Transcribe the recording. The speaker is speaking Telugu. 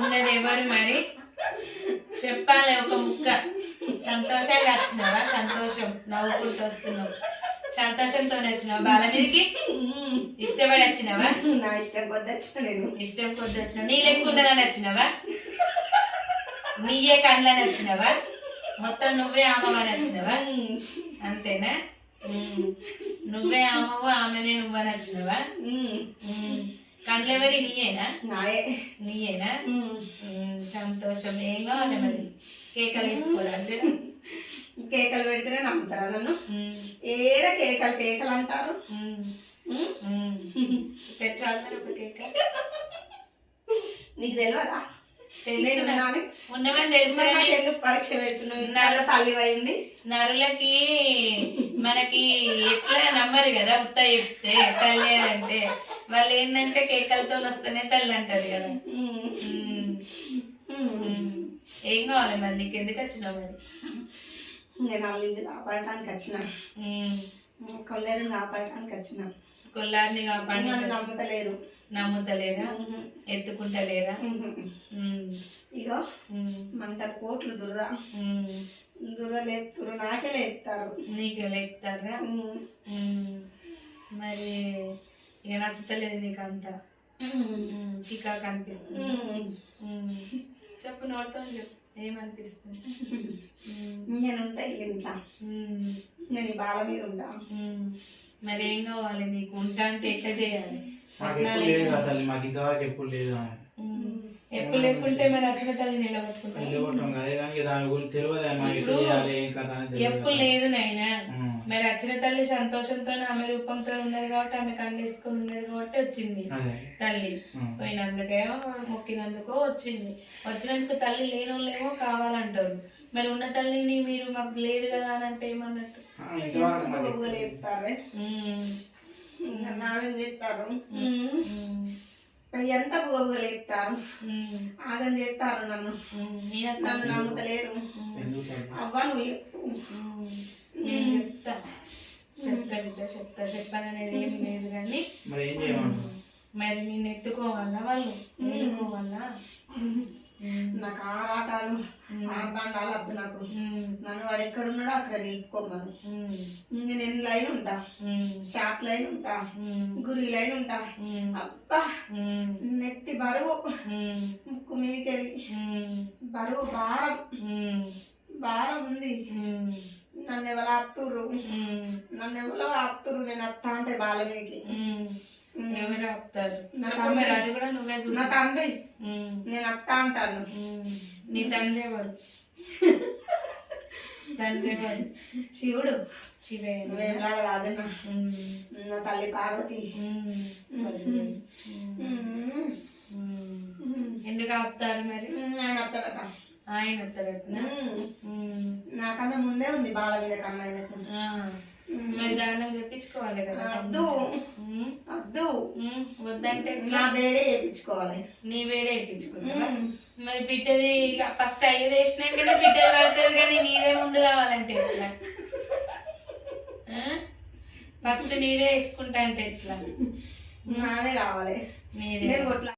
ఉన్నది ఎవరు మరి చెప్పాలి ఒక ముక్క. సంతోషంగా వచ్చినావా? సంతోషం నవ్వుకుంటూ వస్తున్నావు. సంతోషంతో వచ్చినావా? బాల మీదకి ఇష్టపడి వచ్చినావా? నా ఇష్టం కొద్ది వచ్చిన నేను. ఇష్టం కొద్ది వచ్చినావు. నీ లెక్కుండగానే వచ్చినావా? నీయే కండ్లని వచ్చినావా? మొత్తం నువ్వే ఆమవని వచ్చినావా? అంతేనా? నువ్వే ఆమవు, ఆమెనే నువ్వని వచ్చినావా? కండ్లెవరి నీయేనా? నాయే. నీయేనా? సంతోషం. ఏం కావాలి మరి? కేకలు వేసుకోరా? కేకలు పెడితేనే నమ్ముతారా నన్ను? ఏడ కేకలు కేకలు అంటారు. పెట్టాలి మరి ఒక కేక. నీకు తెలియదా? ఉన్నవని తెలుసు. ఎందుకు పరీక్ష పెడుతున్నావు? తల్లి అయింది. నరులకి మనకి ఎట్లా నమ్మరు కదా ఉత్త చెప్తే తల్లి అంటే. వాళ్ళు ఏంటంటే కేకలతో వస్తేనే తల్లి అంటారు కదా. ఏం కావాలి మరి? నీకు ఎందుకు వచ్చినావు మరి? నేను వాళ్ళ ఇల్లు కాపాడటానికి వచ్చిన, కొల్లేరుని కాపాడటానికి వచ్చిన. కొల్లారిని కాపాడి నమ్ముతలేరు. నమ్ముతలేరా? ఎత్తుకుంటలేరా? ఇగో మంట కోట్లు దురద దురద లేపుతారు. నాకే లేపుతారు. నీకు లేపుతారా? మరి ఇక నచ్చుతలేదు నీకు అంతా? చికాకు అనిపిస్తుంది? చెప్పు, నోడుతో చెప్పు. ఏమనిపిస్తుంది? నేను ఉంటా ఇంట్లో. నేను ఈ బాల మీద ఉంటా. మరి ఏం కావాలి నీకు? ఉంటా అంటే ఎట్లా చేయాలి? ఎప్పుడు లేకుంటే మరి వచ్చిన తల్లి ఎప్పుడు లేదు నాయనా. మరి వచ్చిన తల్లి సంతోషంతో ఆమె రూపంతో ఉన్నది కాబట్టి, ఆమె కళ్ళు వేసుకొని ఉన్నది కాబట్టి వచ్చింది తల్లి. పోయినందుకేమో మొక్కినందుకో వచ్చింది. వచ్చినందుకు తల్లి లేని వాళ్ళేమో కావాలంటారు. మరి ఉన్న తల్లిని మీరు మాకు లేదు కదా అని అంటే ఏమన్నట్టు? లేపుతారే, నాగం చేస్తారు. ఎంత బోగుగా లేపుతారు, ఆగం చేస్తారు. నన్ను నమ్ముతలేరు. అవ్వ నువ్వు చెప్పు. నేను చెప్తా బిడ్డ, చెప్పాలనేది ఏమి లేదు. కానీ మరి నేను ఎత్తుకోవాలా? వాళ్ళు ఎత్తుకోవాలా? నాకు ఆరాటాలు ఆర్బండాలు వద్దు. నాకు నన్ను వాడు ఎక్కడున్నాడో అక్కడ నిలుపుకోమను. నేను లైన్ ఉంటా, షార్ట్ లైన్ ఉంటా, గురి లైన్ ఉంటా. అబ్బా నెత్తి బరువు, ముక్కు మీదకెళ్ళి బరువు భారం ఉంది. నన్ను ఎవరు ఆపుతుర్రు? నన్ను ఎవరో ఆపుతుర్రు. నేను అత్త అంటే బాల మీదకి ఎవరు ఆపుతారు? నా తండ్రి. నేను అత్త అంటాను. నీ తండ్రి ఎవరు? తండ్రి ఎవరు? శివుడు. శివయ్య. వేమలాడ రాజన్న. నా తల్లి పార్వతి. ఎందుకు ఆపుతారు మరి? ఆయన అత్తడట. ఆయన అత్తడట. నాకన్నా ముందే ఉంది బాల మీద కన్నా ఆయనకు. మరి దానం చెప్పించుకోవాలి కదా. అద్దు వద్దంటే నా వేడే వేయించుకోవాలి. నీ వేడే వేయించుకున్నా. మరి బిడ్డది ఫస్ట్ అయ్యేది వేసినాకనే బిడ్డది పడుతుంది. కానీ నీదే ముందు కావాలంటే ఎట్లా? ఫస్ట్ నీదే వేసుకుంటా అంటే ఎట్లా? నాదే కావాలి. నీదే. కొట్లా